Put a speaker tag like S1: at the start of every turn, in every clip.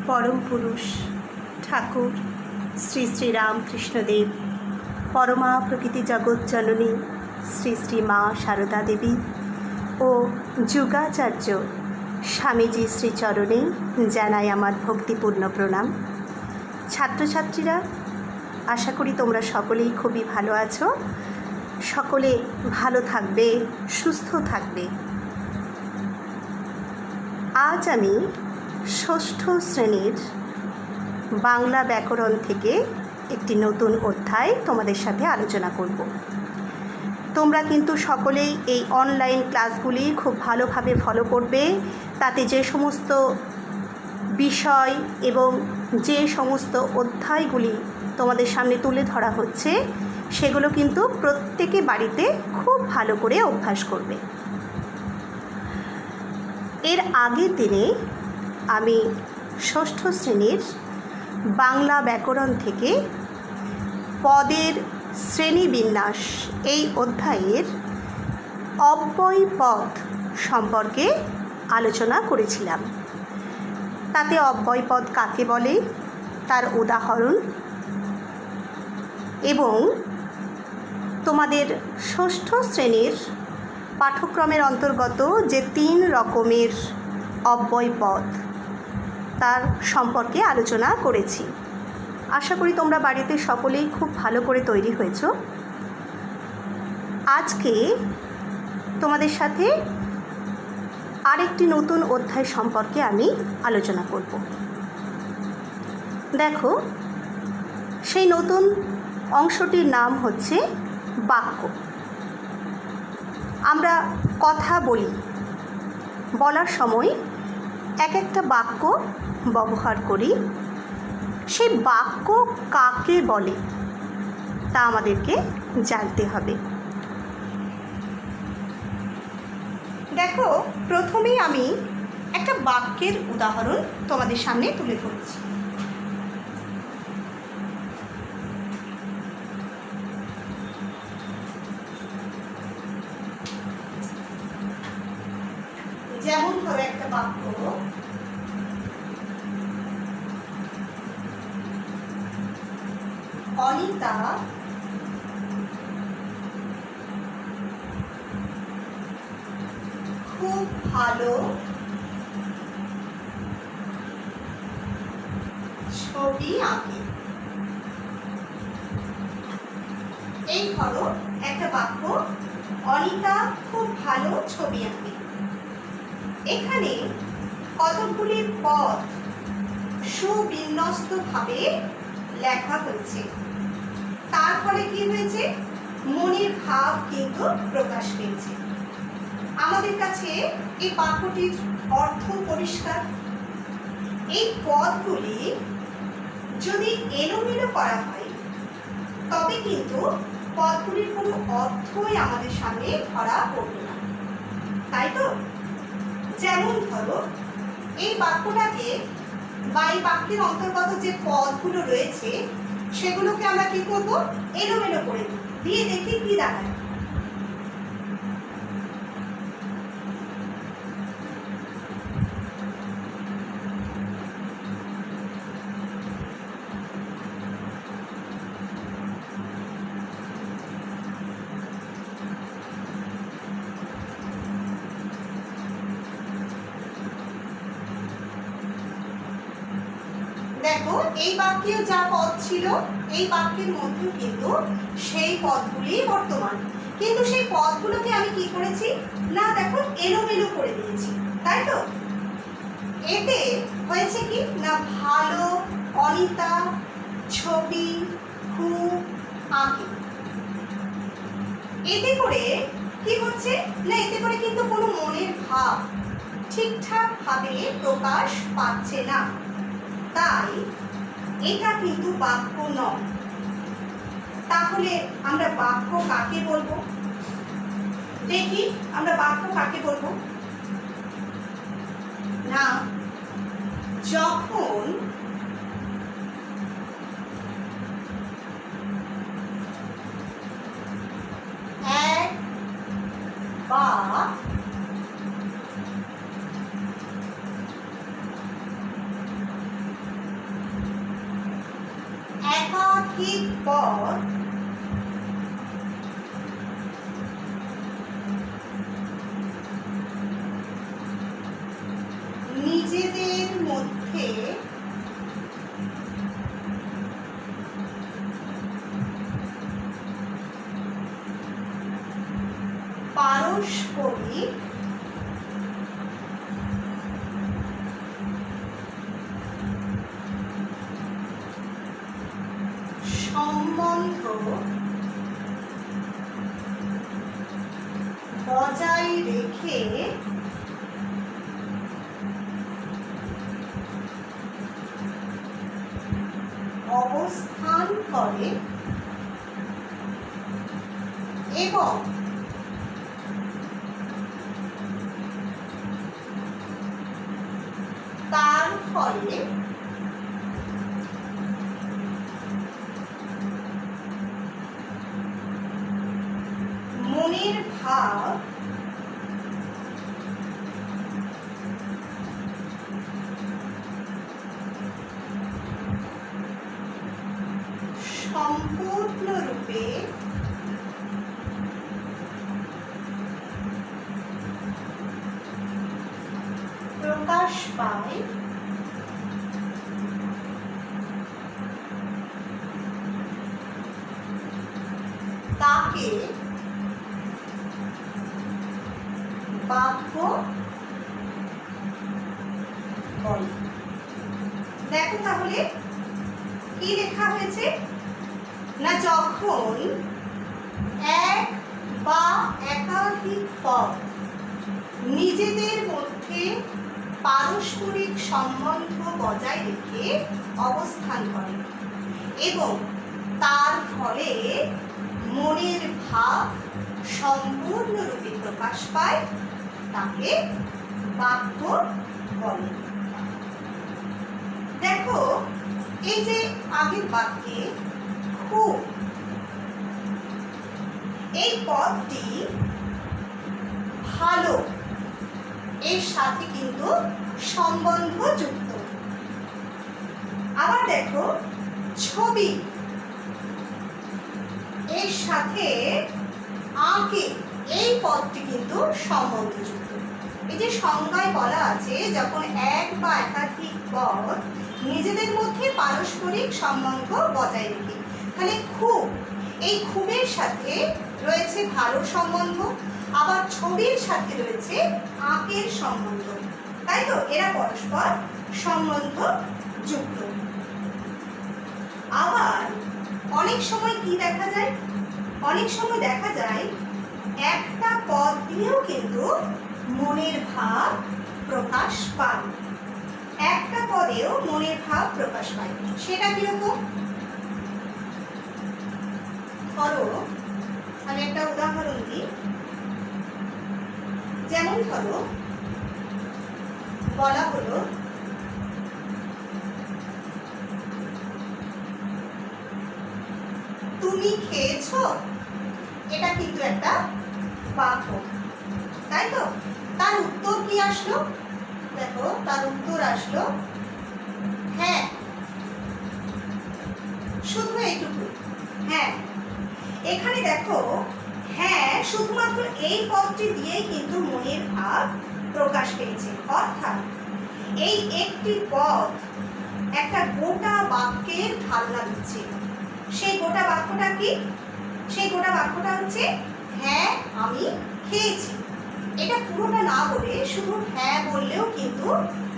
S1: পরম পুরুষ ঠাকুর শ্রী শ্রী রামকৃষ্ণদেব, পরমা প্রকৃতি জগৎ জননী শ্রী শ্রী মা সারদা দেবী ও যুগাচার্য স্বামীজি শ্রীচরণে জানাই আমার ভক্তিপূর্ণ প্রণাম। ছাত্রছাত্রীরা, আশা করি তোমরা সকলেই খুবই ভালো আছো, সকলে ভালো থাকবে, সুস্থ থাকবে। আজ আমি ষষ্ঠ শ্রেণীর বাংলা ব্যাকরণ থেকে একটি নতুন অধ্যায় তোমাদের সাথে আলোচনা করব। তোমরা কিন্তু সকলেই এই অনলাইন ক্লাসগুলি খুব ভালোভাবে ফলো করবে। তাতে যে সমস্ত বিষয় এবং যে সমস্ত অধ্যায়গুলি তোমাদের সামনে তুলে ধরা হচ্ছে সেগুলো কিন্তু প্রত্যেকে বাড়িতে খুব ভালো করে অভ্যাস করবে। এর আগের দিনে আমি ষষ্ঠ শ্রেণীর বাংলা ব্যাকরণ থেকে পদের শ্রেণীবিন্যাস এই অধ্যায়ের অব্যয় পদ সম্পর্কে আলোচনা করেছিলাম। তাতে অব্যয় পদ কাকে বলে, তার উদাহরণ এবং তোমাদের ষষ্ঠ শ্রেণীর পাঠ্যক্রমের অন্তর্গত যে 3 রকমের অব্যয় পদ তার সম্পর্কে আলোচনা করেছি। আশা করি তোমরা বাড়িতে সকলেই খুব ভালো করে তৈরি হয়েছো। আজকে তোমাদের সাথে আরেকটি নতুন অধ্যায় সম্পর্কে আমি আলোচনা করব। দেখো, সেই নতুন অংশটির নাম হচ্ছে বাক্য। আমরা কথা বলার সময় এক একটা বাক্য ব্যবহার করি। সেই বাক্য কাকে বলে তা আমাদেরকে জানতে হবে। দেখো, প্রথমেই আমি একটা বাক্যের উদাহরণ তোমাদের সামনে তুলে ধরছি। যেমন ধরো একটা বাক্য, অনিতা খুব ভালো ছবি আঁকে। এই ধরো একটা বাক্য, অনিতা খুব ভালো ছবি আঁকে। এখানে কতগুলি পদ সুবিন্যস্তভাবে লেখা হয়েছে। তার ফলে কি হয়েছে? মনের ভাব কিন্তু প্রকাশ পেয়েছে। আমাদের কাছে এই বাক্যটির অর্থ পরিষ্কার। এই পদগুলি যদি এলোমেলো করা হয় তবে কিন্তু পদগুলির কোনো অর্থই আমাদের সামনে ধরা পড়বে না, তাই তো? যেমন ধরো, এই বাক্যটাকে বা এই বাক্যের অন্তর্গত যে পদগুলো রয়েছে সেগুলোকে আমরা কি করব? এলোমেলো করে দিয়ে দেখি কি দাঁড়ায়। দেখো, এই বাক্যে যা পদ ছিল এই বাক্যের মধ্যে কিন্তু সেই পদগুলি বর্তমান, কিন্তু সেই পদগুলোকে আমি কি করেছি না, দেখো, এলোমেলো করে দিয়েছি, তাই তো? এতে হয়েছে কি না, ভালো অনিতা ছবি খুব আঁকে। এতে করে কি হচ্ছে না, এতে করে কিন্তু কোনো মনের ভাব ঠিকঠাক ভাবে প্রকাশ পাচ্ছে না, তাই এটা কিন্তু বাক্য নয়। তাহলে আমরা বাক্য কাকে বলবো? দেখি আমরা বাক্য কাকে বলবো না, যখন এক বা একাধিক পদ নিজেদের মধ্যে পারস্পরিক সম্বন্ধ বজায় রেখে অবস্থান করে এবং তার ফলে মনের ভাব সম্পূর্ণরূপে প্রকাশ পায় তাকে বাক্য বলে। দেখো তাহলে কি লেখা হয়েছে না, যখন এক বা একাধিক পদ নিজেদের মধ্যে পারস্পরিক সম্বন্ধ বজায় রেখে অবস্থান করে এবং তার ফলে মনের ভাব সম্পূর্ণরূপে প্রকাশ পায় তাকে বাক্য বলে। দেখো এই যে আগের বাক্যে খুব, এই পদটি ভালো এর সাথে কিন্তু সম্বন্ধ যুক্ত। আবার দেখো ছবি এর সাথে আঁকে, এই পদটি কিন্তু সম্বন্ধযুক্ত। এই যে সংজ্ঞায় বলা আছে যখন এক বা একাধিক পদ নিজেদের মধ্যে পারস্পরিক সম্বন্ধ বজায় রেখে, তাহলে খুব, এই খুবের সাথে রয়েছে ভালো সম্বন্ধ, আবার ছবির সাথে রয়েছে আঁকের সম্বন্ধ, তাই তো এরা পরস্পর সম্বন্ধ যুক্ত। আবার অনেক সময় কি দেখা যায়, অনেক সময় দেখা যায় একটা পদ দিয়েও কিন্তু মনের ভাব প্রকাশ পায়, একটা পদেও মনের ভাব প্রকাশ পায়। সেটা কিরকম, ধরো আমি একটা উদাহরণ দিই। যেমন ধরো বলা হলো তুমি খেয়েছো, এটা কিন্তু একটা বাক্য, তাই তো? তার উত্তর কি আসলো, দেখো তার উত্তর আসলো হ্যাঁ, শুধু এইটুকু হ্যাঁ। এখানে দেখো হ্যাঁ শুধুমাত্র এই পদটি দিয়েই কিন্তু মনের ভাব প্রকাশ পেয়েছে, অর্থাৎ এই একটি পদ একটা গোটা বাক্যের ধারণা দিচ্ছে। সেই গোটা বাক্যটা কি, সেই গোটা বাক্যটা হচ্ছে হ্যাঁ আমি খেয়েছি। এটা পুরোটা না বলে শুধু হ্যাঁ বললেও কিন্তু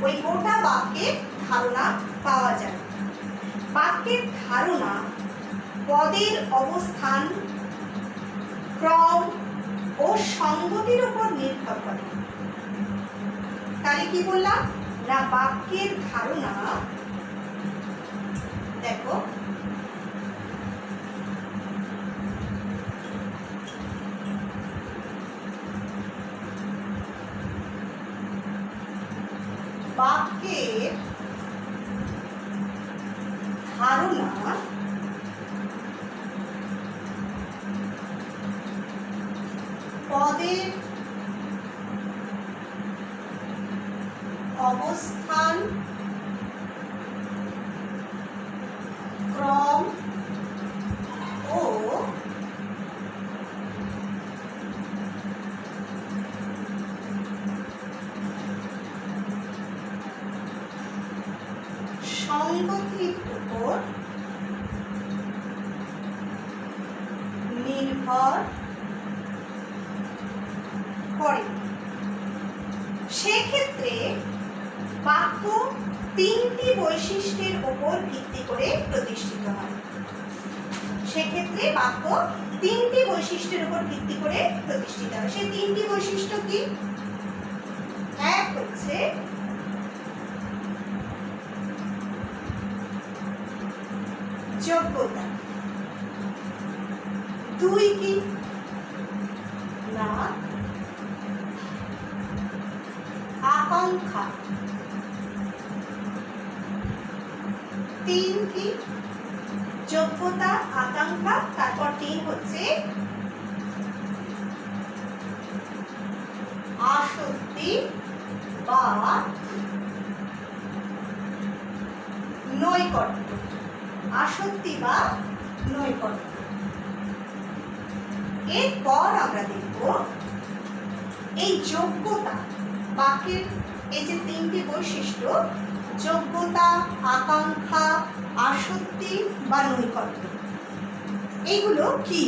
S1: ওই গোটা বাক্যের ধারণা পাওয়া যায়। বাক্যের ধারণা পদের অবস্থান, ক্রম ও সংগতির উপর নির্ভর করে। তাহলে কি বললাম না, বাক্যের ধারণা দেখো বাক্যের ধারণা পদের অবস্থান, ক্রম সংগতির উপর নির্ভর করে। সেক্ষেত্রে বাক্য তিনটি বৈশিষ্ট্যের উপর ভিত্তি করে প্রতিষ্ঠিত হয়। সেক্ষেত্রে বাক্য তিনটি বৈশিষ্ট্যের উপর ভিত্তি করে প্রতিষ্ঠিত হয়। সেই তিনটি বৈশিষ্ট্য কি? এক হচ্ছে যোগ্যতা, দুই কি না আকাঙ্ক্ষা, তিন কি যোগ্যতা আকাঙ্ক্ষা, তারপর তিন হচ্ছে আসক্তি বা নৈকট্য। আসক্তি বা নৈকট্য। এরপর আমরা দেখব এই যোগ্যতা বাক্যের এই যে তিনটি বৈশিষ্ট্য, যোগ্যতা আকাঙ্ক্ষা আসক্তি বা নৈকট্য, এইগুলো কি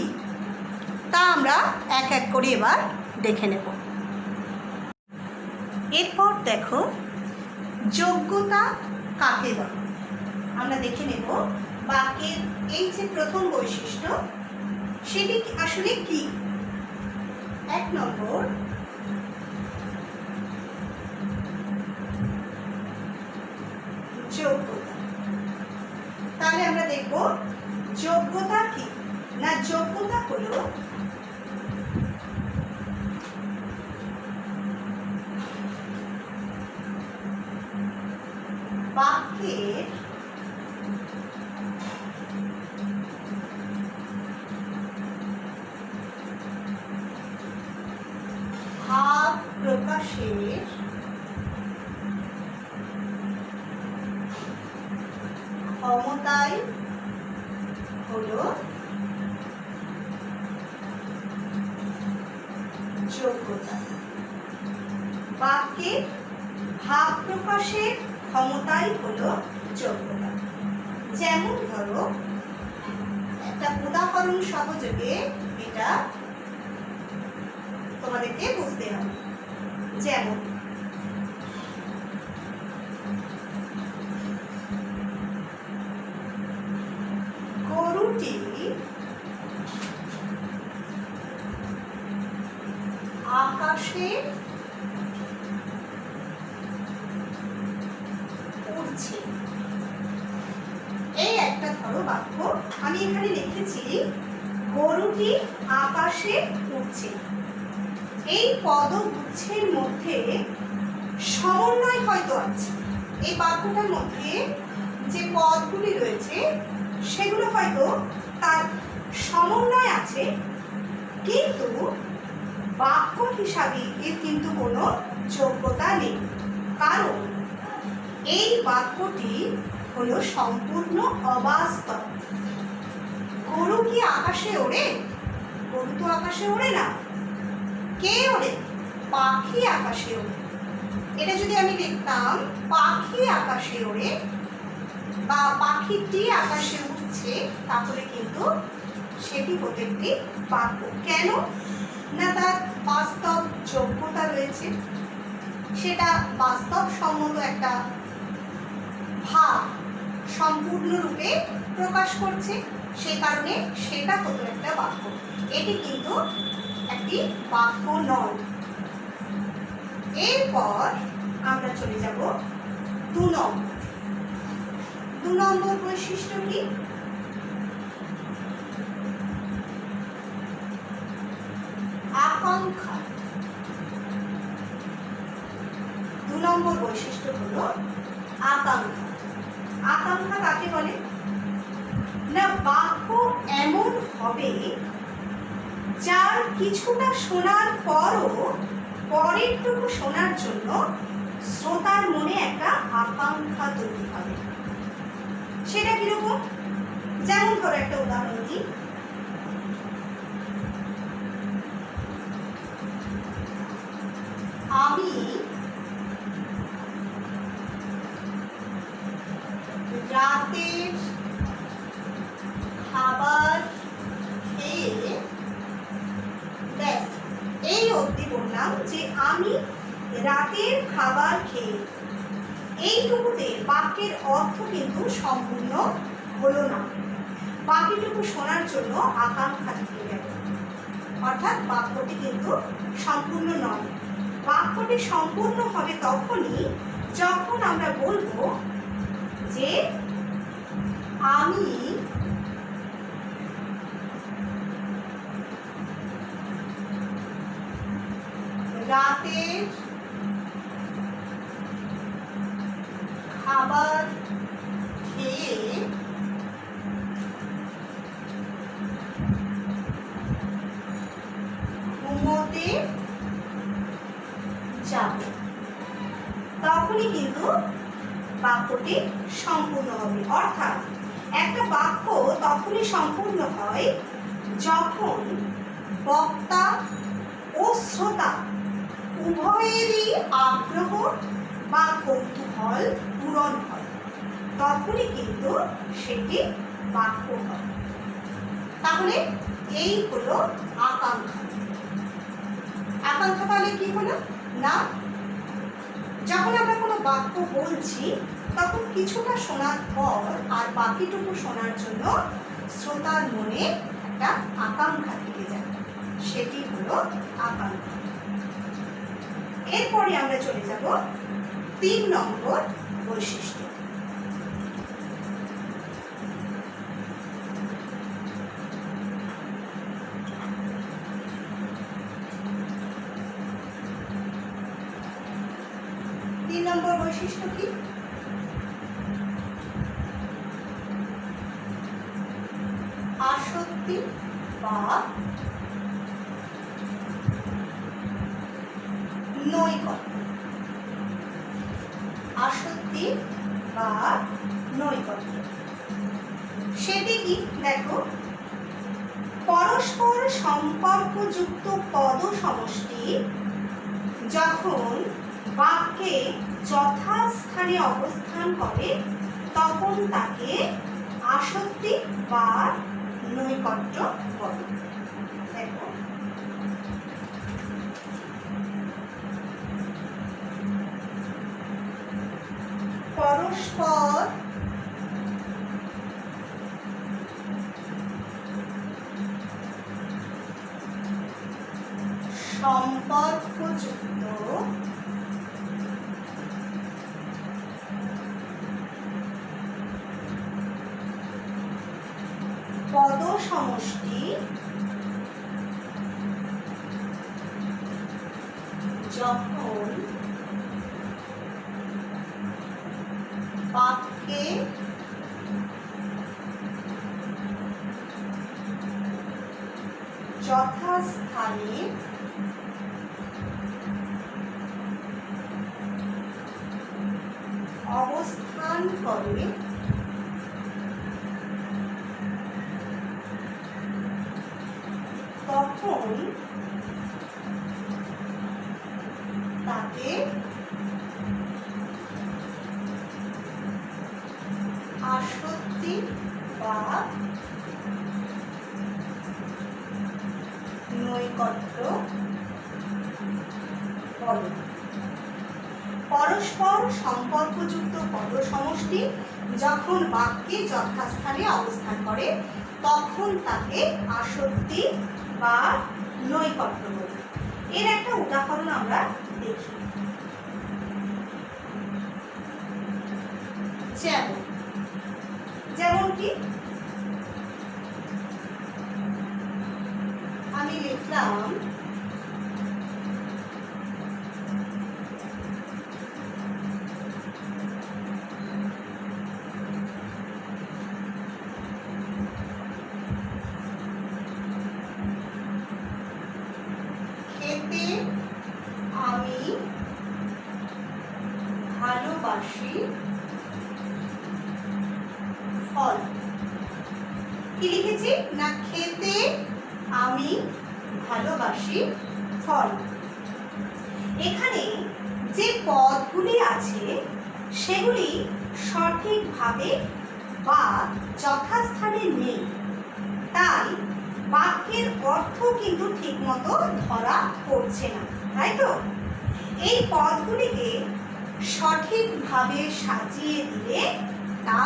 S1: তা আমরা এক এক করে এবার দেখে নেব। এরপর দেখো যোগ্যতা কাকে বলে আমরা দেখে নেব। বাক্যের এই যে প্রথম বৈশিষ্ট্য সেটি আসলে কি? এক নম্বর, যোগ্যতা। তাহলে আমরা দেখব যোগ্যতা কি না। যোগ্যতা হলো বাক্যের ভাব প্রকাশের ক্ষমতাই হলো যোগ্যতা। বাক্যে ভাব প্রকাশের ক্ষমতাই হলো যোগ্যতা। যেমন ধরো একটা উদাহরণ সহযোগে এটা তোমাদেরকে বুঝতে হবে। যেমন গরুটি আকাশে উড়ছে। এই একটা ধরো বাক্য, আমি এখানে লিখেছি গরুটি আকাশে উড়ছে। এই পদগুচ্ছের মধ্যে সমন্বয় হয়তো আছে। এই বাক্যটার মধ্যে যে পদগুলি রয়েছে সেগুলো হয়তো তার সমন্বয় আছে, কিন্তু বাক্য হিসাবে এর কিন্তু কোনো যোগ্যতা নেই। কারণ এই বাক্যটি হলো সম্পূর্ণ অবাস্তব। গরু কি আকাশে ওড়ে? গরু তো আকাশে ওড়ে না। কে ওড়ে? পাখি আকাশে ওড়ে। এটা যদি আমি লিখতাম পাখি আকাশে ওড়ে বা পাখিটি আকাশে উঠছে, তাহলে কিন্তু সেটি হতে একটি বাক্য। কেন না? তার বাস্তব যোগ্যতা রয়েছে, সেটা বাস্তবসম্মত একটা ভাব সম্পূর্ণরূপে প্রকাশ করছে, সে কারণে সেটা হতো একটা বাক্য। এটি কিন্তু একটি বাক্য নয়। এরপর আমরা চলে যাব 2 নম্বর। 2 নম্বর বৈশিষ্ট্য কি? আকাঙ্ক্ষা। 2 নম্বর বৈশিষ্ট্য হলো আকাঙ্ক্ষা। আকাঙ্ক্ষা কাকে বলে না? বাক্য এমন হবে যার কিছুটা শোনার পরও পরেরটুকু শোনার জন্য শ্রোতার মনে একটা আকাঙ্ক্ষা তৈরি হবে। সেটা কিরকম? যেমন ধরো একটা উদাহরণ দিই। আমি রাতের খাবার খেয়ে, ব্যাস এই অবধি বললাম যে আমি রাতের খাবার খেয়ে। এইটুকুতে বাক্যের অর্থ কিন্তু সম্পূর্ণ হলো না, বাকিটুকু শোনার জন্য আকাঙ্ক্ষা থেকে গেল, অর্থাৎ বাক্যটি কিন্তু সম্পূর্ণ নয়। বাক্যটি সম্পূর্ণ হবে তখনই যখন আমরা বলবো যে আমি রাতের খাবার খেয়ে ঘুমোতে যাব, তখনই কিন্তু বাক্যটি সম্পূর্ণ হবে। অর্থাৎ একটা বাক্য তখনই সম্পূর্ণ হয় যখন বক্তা ও শ্রোতা উভয়েরই আগ্রহ বা কৌতূহল পূরণ হয়, তখনই কিন্তু সেটি বাক্য হয়। তাহলে এই হলো আকাঙ্ক্ষা। আকাঙ্ক্ষা তাহলে কি হলো না, যখন আমরা কোনো বাক্য বলছি তখন কিছুটা শোনার পর আর বাকিটুকু শোনার জন্য শ্রোতার মনে একটা আকাঙ্ক্ষা থেকে যায়, সেটি হলো আকাঙ্ক্ষা। এরপরে আমরা চলে যাব 3 নম্বর বৈশিষ্ট্য। নম্বর বৈশিষ্ট্য কি? আসক্তি বা নৈকট্য। আসক্তি বা নৈকট্য সেটি কি? দেখো, পরস্পর সম্পর্কযুক্ত পদ সমষ্টি যখন বাক্যে যথাস্থানে অবস্থান করে তখন তাকে আসক্তি বা নৈকট্য বলে। দেখো, পরস্পর সম্পর্কযুক্ত পদ সমষ্টি যখন বাক্যে যথাস্থানে অবস্থান করে তখন তাকে আসক্তি বা নৈকট্য বলে। পরস্পর সম্পর্কযুক্ত পদ সমষ্টি যখন বাক্যে যথাস্থানে অবস্থান করে তখন তাকে আসক্তি বা নৈকট্য বলে। এর একটা উদাহরণ আমরা দেখি। যেমন কি আমি লিখলাম খেতে আমি ভালোবাসি ফল। কি লিখেছি না, খেতে আমি ভালোবাসি ফল। এখানে যে পদগুলি আছে সেগুলি সঠিকভাবে বা যথাস্থানে নেই, তাই বাক্যের অর্থ কিন্তু ঠিকমতো ধরা পড়ছে না, তাই তো? এই পদগুলিকে সঠিকভাবে সাজিয়ে দিলে তা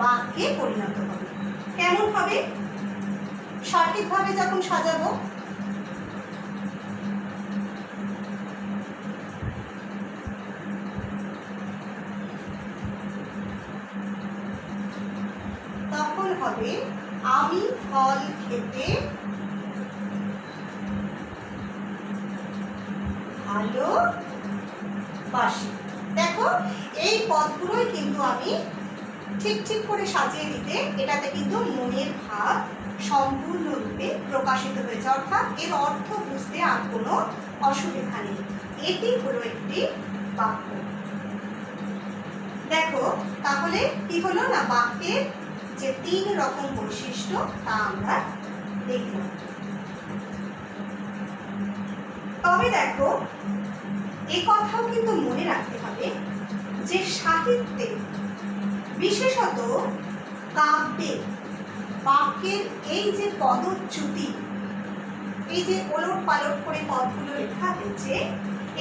S1: বাক্যে পরিণত হবে। কেমন হবে? সঠিকভাবে যখন সাজাবো, তখন হবে আমি ফল খেতে ভালোবাসি। দেখো, এই পদগুলোই কিন্তু আমি ঠিক ঠিক করে সাজিয়ে দিতে এটাতে কিন্তু মনের ভাব সম্পূর্ণরূপে প্রকাশিত হয়েছে, অর্থাৎ এর অর্থ বুঝতে আর কোনো অসুবিধা নেই। এটি হলো একটি বাক্য। দেখো তাহলে কি হলো না, বাক্যের যে 3 রকম বৈশিষ্ট্য তা আমরা দেখলাম। তবে দেখো, এই কথাও কিন্তু মনে রাখতে হবে যে সাহিত্যে, বিশেষত কাব্যে, বাক্যের এই যে পদচ্যুতি, এই যে ওলট পালট করে পদগুলো লেখা হয়েছে,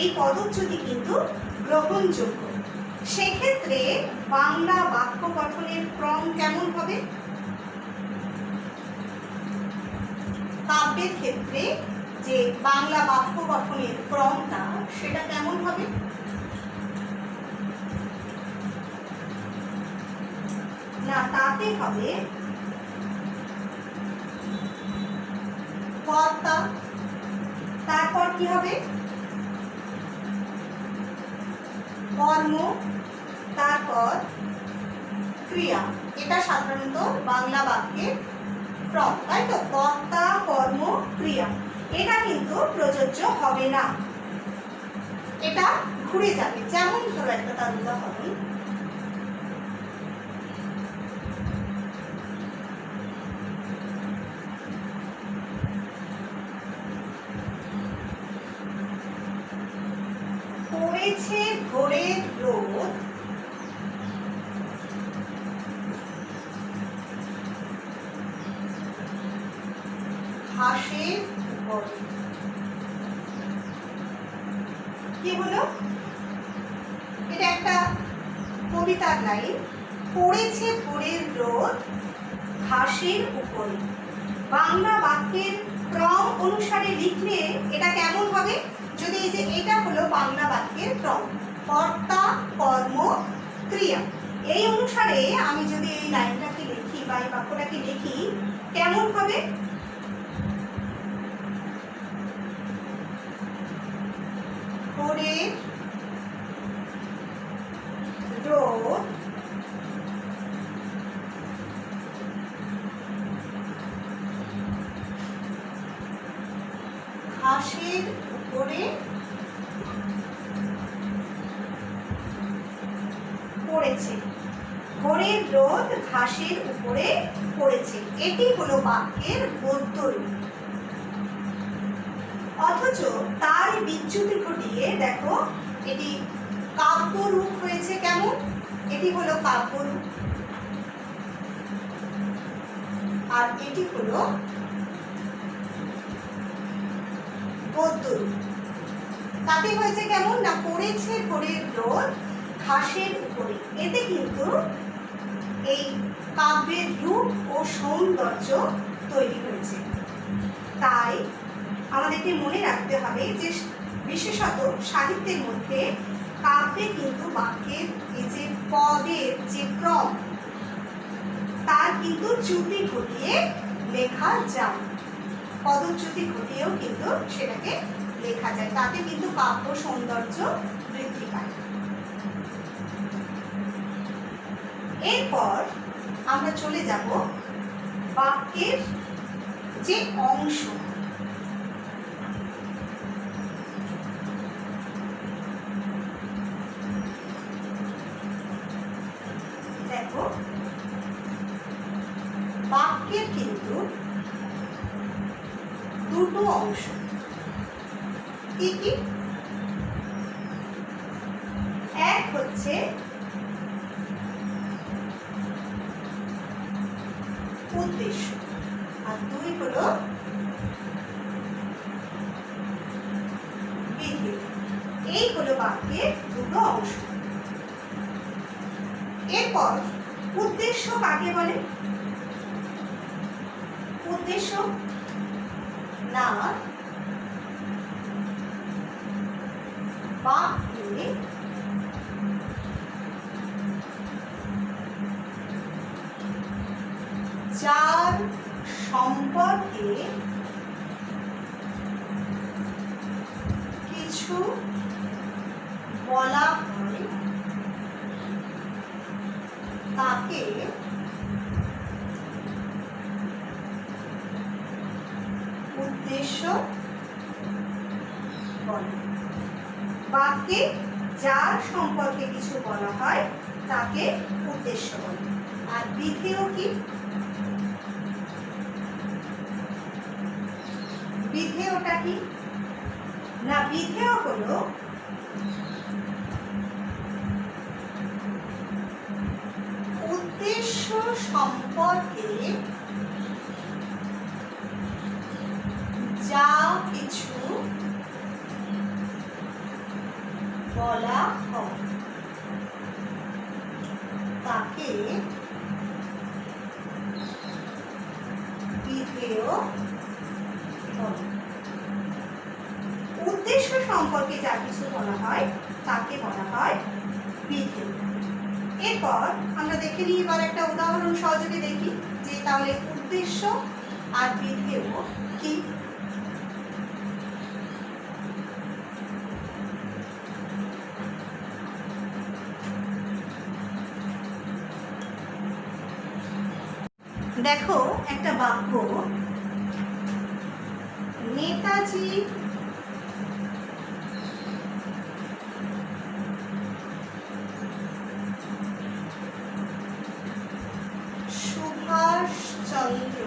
S1: এই পদচ্যুতি কিন্তু গ্রহণযোগ্য। সেক্ষেত্রে বাংলা বাক্য গঠনের ক্রম কেমন হবে? কাব্যের ক্ষেত্রে যে বাংলা বাক্য গঠনের ক্রমটা, সেটা কেমন হবে? না, তাতে হবে কর্তা, তারপর কি হবে কর্ম, তারপর ক্রিয়া। এটা সাধারণত বাংলা বাক্যের ক্রম, তাই তো? কর্তা, কর্ম, ক্রিয়া। এটা কিন্তু প্রযোজ্য হবে না, এটা ঘুরে যাবে। যেমন ধরো একটা তার উদাহরণ, পড়েছে ভোরের রোদ, ঘাসের উপরে। কি হলো? এটা একটা কবিতার লাইন, পড়েছে ভোরের রোদ ঘাসের উপরে। বাংলা বাক্যের ক্রম অনুসারে লিখলে এটা কেমন হবে? যদি এই যে এটা হলো বাংলা বাক্যের ক্রম, কর্তা, কর্ম, ক্রিয়া, এই অনুসারে আমি যদি এই লাইনটাকে লিখি বা এই বাক্যটাকে লিখি, কেমন হবে? ভোরের রোদ ঘাসের উপরে পড়েছে। ভোরের রোদ ঘাসের উপরে পড়েছে, এটি হলো বাক্যের গদ্য রূপ। অথচ তার বিচ্যুতি ঘটিয়ে দেখো এটি কাব্য রূপ হয়েছে। কেমন? এটি হলো কাব্য রূপ, আর এটি হলো গদ্য রূপ। তাতে হয়েছে কেমন না, পড়েছে ভোরের রোদ ঘাসের উপরে। এতে কিন্তু এই কাব্যের রূপ ও সৌন্দর্য তৈরি হয়েছে। তাই আমাদেরকে মনে রাখতে হবে যে বিশেষত সাহিত্যের মধ্যে কাব্যে কিন্তু বাক্যের এই যে পদের যে ক্রম, তার কিন্তু চ্যুতি ঘটিয়ে লেখা যায়, পদচ্যুতি ঘটিয়েও কিন্তু সেটাকে লেখা যায়। তাতে কিন্তু কাব্য সৌন্দর্য বৃদ্ধি পায়। এরপর আমরা চলে যাব বাক্যের যে অংশ। দেখো, বাক্যের কিন্তু দুটো অংশ। কি কি? এক হচ্ছে উদ্দেশ্য, আর 2 হলো বিধেয়। এই হলো বাক্যের দুটো অংশ। এরপর উদ্দেশ্য কাকে বলে? উদ্দেশ্য না বাক্যে যার সম্পর্কে কিছু বলা হয় তাকে উদ্দেশ্য বলে। বাক্যে যার সম্পর্কে কিছু বলা হয় তাকে উদ্দেশ্য বলে। আর বিধেয় কি? বিধেয়টা কি না, বিধেয় হলো উদ্দেশ্য সম্পর্কে যা কিছু বলা হয় তাকে বিধেয় বলে। উদ্দেশ্য সম্পর্কে যা কিছু বলা হয় তাকে বলা হয় বিধেয়। এরপর আমরা দেখে নিই, এবার একটা উদাহরণ সহযোগে দেখি যে তাহলে উদ্দেশ্য আর বিধেয় কি। দেখো একটা বাক্য, নেতাজি সুভাষচন্দ্র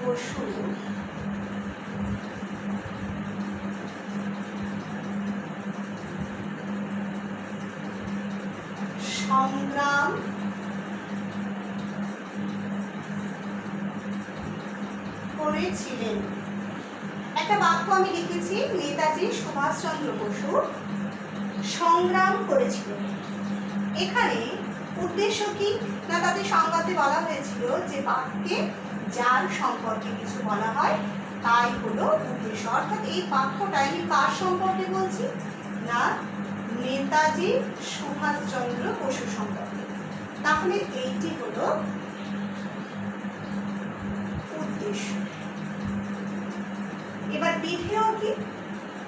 S1: বসু সংগ্রাম করেছিলেন। একটা বাক্য আমি লিখেছি, নেতাজি সুভাষচন্দ্র বসু সংগ্রাম করেছিলেন। এখানে উদ্দেশ্য কি না, তাদের সংজ্ঞাতে বলা হয়েছিল যে বাক্যে যার সম্পর্কে কিছু বলা হয় তাই হলো উদ্দেশ্য। অর্থাৎ এই বাক্যটা আমি কার সম্পর্কে বলছি না, নেতাজি সুভাষচন্দ্র বসু সম্পর্কে। তাহলে এইটি হলো উদ্দেশ্য। এবার বিধেয় কি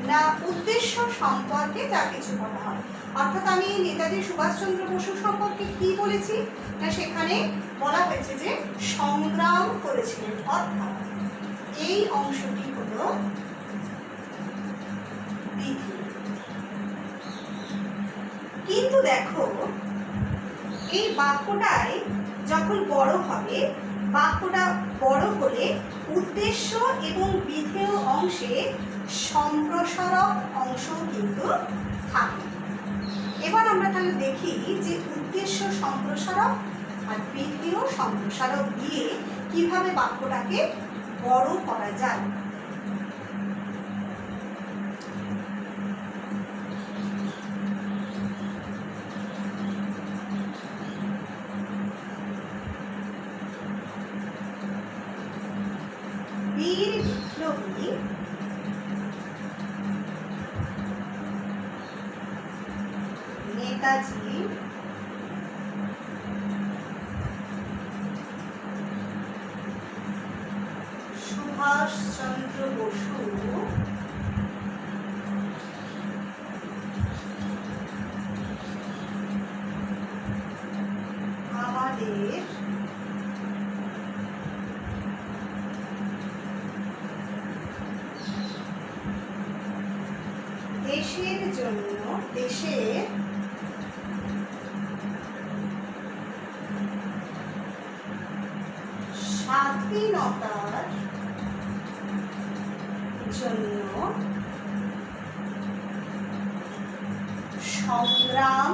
S1: না, উদ্দেশ্য সম্পর্কে যা কিছু বলা হয়। অর্থাৎ আমি নেতাজি সুভাষচন্দ্র বসু সম্পর্কে কি বলেছি না, সেখানে বলা হয়েছে যে সংগ্রাম করেছিলেন, অর্থাৎ এই অংশটি হলো বিধেয়। কিন্তু দেখো এই বাক্যটাই যখন বড় হবে, বাক্যটা বড় হলে উদ্দেশ্য এবং বিধেয় অংশে সম্প্রসারক অংশ কিন্তু থাকে। এবার আমরা তাহলে দেখি যে উদ্দেশ্য সম্প্রসারক আর বিধেয় সম্প্রসারক দিয়ে কিভাবে বাক্যটাকে বড় করা যায়। বীর বিপ্লবী নেতাজি সুভাষচন্দ্র বসু আমাদের দেশের জন্য, দেশের স্বাধীনতার জন্য সংগ্রাম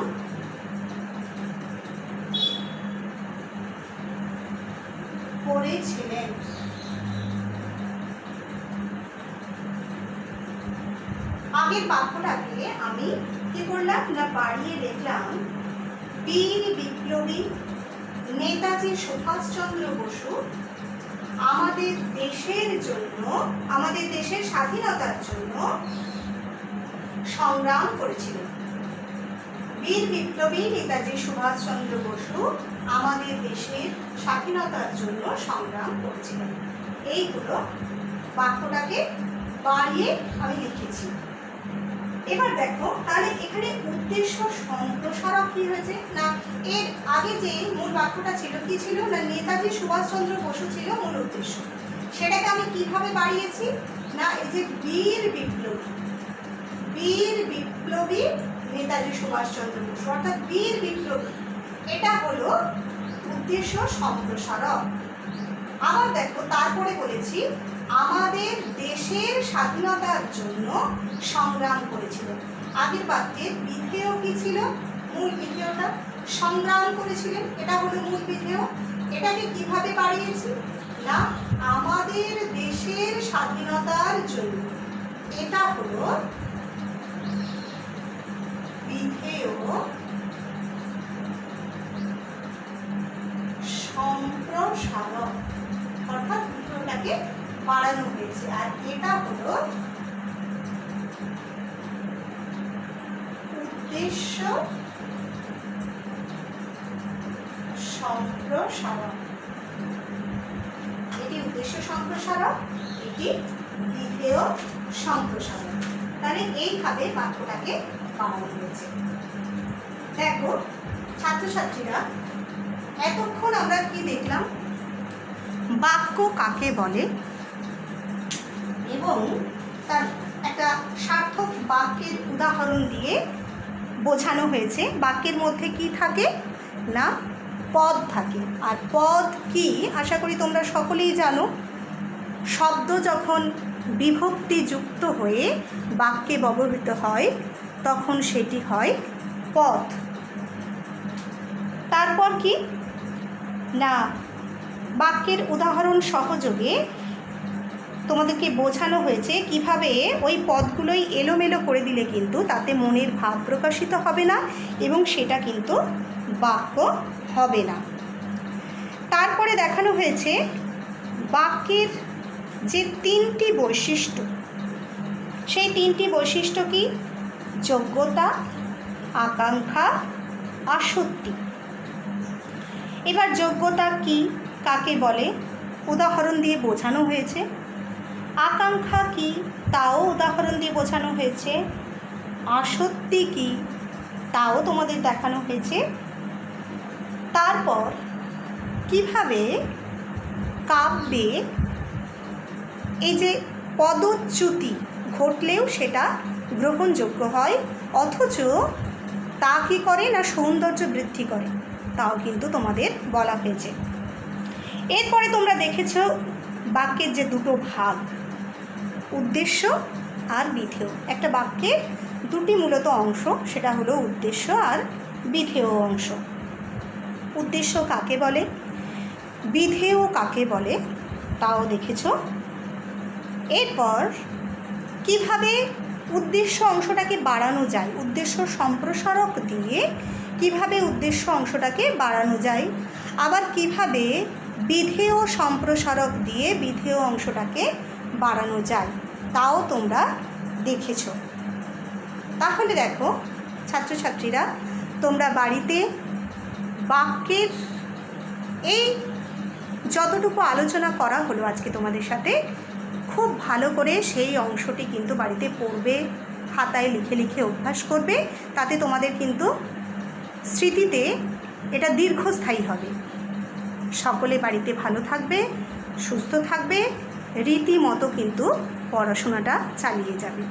S1: হয়েছিলেন। আগের বাক্যটাকে আমি কি করলাম না বাড়িয়ে লিখলাম, বীর বিপ্লবী নেতাজি সুভাষচন্দ্র বসু আমাদের দেশের জন্য, আমাদের দেশের স্বাধীনতার জন্য সংগ্রাম করেছিলেন। বীর বিপ্লবী নেতাজি সুভাষচন্দ্র বসু আমাদের দেশের স্বাধীনতার জন্য সংগ্রাম করেছিলেন। এইগুলো বাক্যটাকে বাড়িয়ে আমি লিখেছি। এবার দেখো, তাহলে এখানে উদ্দেশ্য সম্প্রসারক কি হয়েছে না, এর আগে যে মূল বাক্যটা ছিল কি ছিল না, নেতাজি সুভাষচন্দ্র বসু ছিল মূল উদ্দেশ্য। সেটাকে আমি কিভাবে বাড়িয়েছি না, এই যে বীর বিপ্লবী, বীর বিপ্লবী নেতাজি সুভাষচন্দ্র বসু অর্থাৎ বীর বিপ্লবী, এটা হলো উদ্দেশ্য সম্প্রসারক। আবার দেখো, তারপরে বলেছি আমাদের দেশের স্বাধীনতার জন্য সংগ্রাম করেছিলেন। আগের বাক্যে বিধেয় কি ছিল, মূল বিধেয়টা সংগ্রাম করেছিলেন, এটা হলো মূল বিধেয়। এটাকে কিভাবে বাড়িয়েছি না, আমাদের দেশের স্বাধীনতার জন্য, এটা হলো বিধেয় সম্প্রসারক, অর্থাৎ বিধেয়টাকে বাড়ানো হয়েছে। আর এটা হলো উদ্দেশ্য সম্প্রসারক। এটি উদ্দেশ্য সম্প্রসারক, এটি বিধেয় সম্প্রসারক। তাহলে এইভাবে বাক্যটাকে বাড়ানো হয়েছে। দেখো ছাত্রছাত্রীরা, এতক্ষণ আমরা কি দেখলাম, বাক্য কাকে বলে এবং তার একটা সার্থক বাক্যের উদাহরণ দিয়ে বোঝানো হয়েছে। বাক্যের মধ্যে কি থাকে না, পদ থাকে। আর পদ কি আশা করি তোমরা সকলেই জানো, শব্দ যখন বিভক্তিযুক্ত হয়ে বাক্যে ব্যবহৃত হয় তখন সেটি হয় পদ। তারপর কি না, বাক্যের উদাহরণ সহযোগে তোমাদেরকে বোঝানো হয়েছে কিভাবে ওই পদগুলোই এলোমেলো করে দিলে কিন্তু তাতে মনের ভাব প্রকাশিত হবে না এবং সেটা কিন্তু বাক্য হবে না। তারপরে দেখানো হয়েছে বাক্যের যে তিনটি বৈশিষ্ট্য, সেই তিনটি বৈশিষ্ট্য কি, যোগ্যতা, আকাঙ্ক্ষা, আসক্তি। এবার যোগ্যতা কি, কাকে বলে, উদাহরণ দিয়ে বোঝানো হয়েছে। আকাঙ্ক্ষা কি, তাও উদাহরণ দিয়ে বোঝানো হয়েছে। আসক্তি কি, তাও তোমাদের দেখানো হয়েছে। তারপর কিভাবে কাব্যে এই যে পদচ্যুতি ঘটলেও সেটা গ্রহণযোগ্য হয়, অথচ তা কী করে না সৌন্দর্য বৃদ্ধি করে, তাও কিন্তু তোমাদের বলা হয়েছে। এরপরে তোমরা দেখেছ বাক্যের যে দুটো ভাগ, উদ্দেশ্য আর বিধেয়। একটা বাক্যের দুটি মূলত অংশ, সেটা হলো উদ্দেশ্য আর বিধেয় অংশ। উদ্দেশ্য কাকে বলে, বিধেয় কাকে বলে, তাও দেখেছ। এরপর কিভাবে উদ্দেশ্য অংশটাকে বাড়ানো যায়, উদ্দেশ্য সম্প্রসারক দিয়ে কিভাবে উদ্দেশ্য অংশটাকে বাড়ানো যায়, আবার কিভাবে বিধেয় সম্প্রসারক দিয়ে বিধেয় অংশটাকে বাড়ানো যায়, তাও তোমরা দেখেছ। তাহলে দেখো ছাত্রছাত্রীরা, তোমরা বাড়িতে বাক্যের এই যতটুকু আলোচনা করা হলো আজকে তোমাদের সাথে, খুব ভালো করে সেই অংশটি কিন্তু বাড়িতে পড়বে, খাতায় লিখে লিখে অভ্যাস করবে। তাতে তোমাদের কিন্তু স্মৃতিতে এটা দীর্ঘস্থায়ী হবে। সকলে বাড়িতে ভালো থাকবে, সুস্থ থাকবে, রীতিমতো কিন্তু পড়াশোনাটা চালিয়ে যাবে।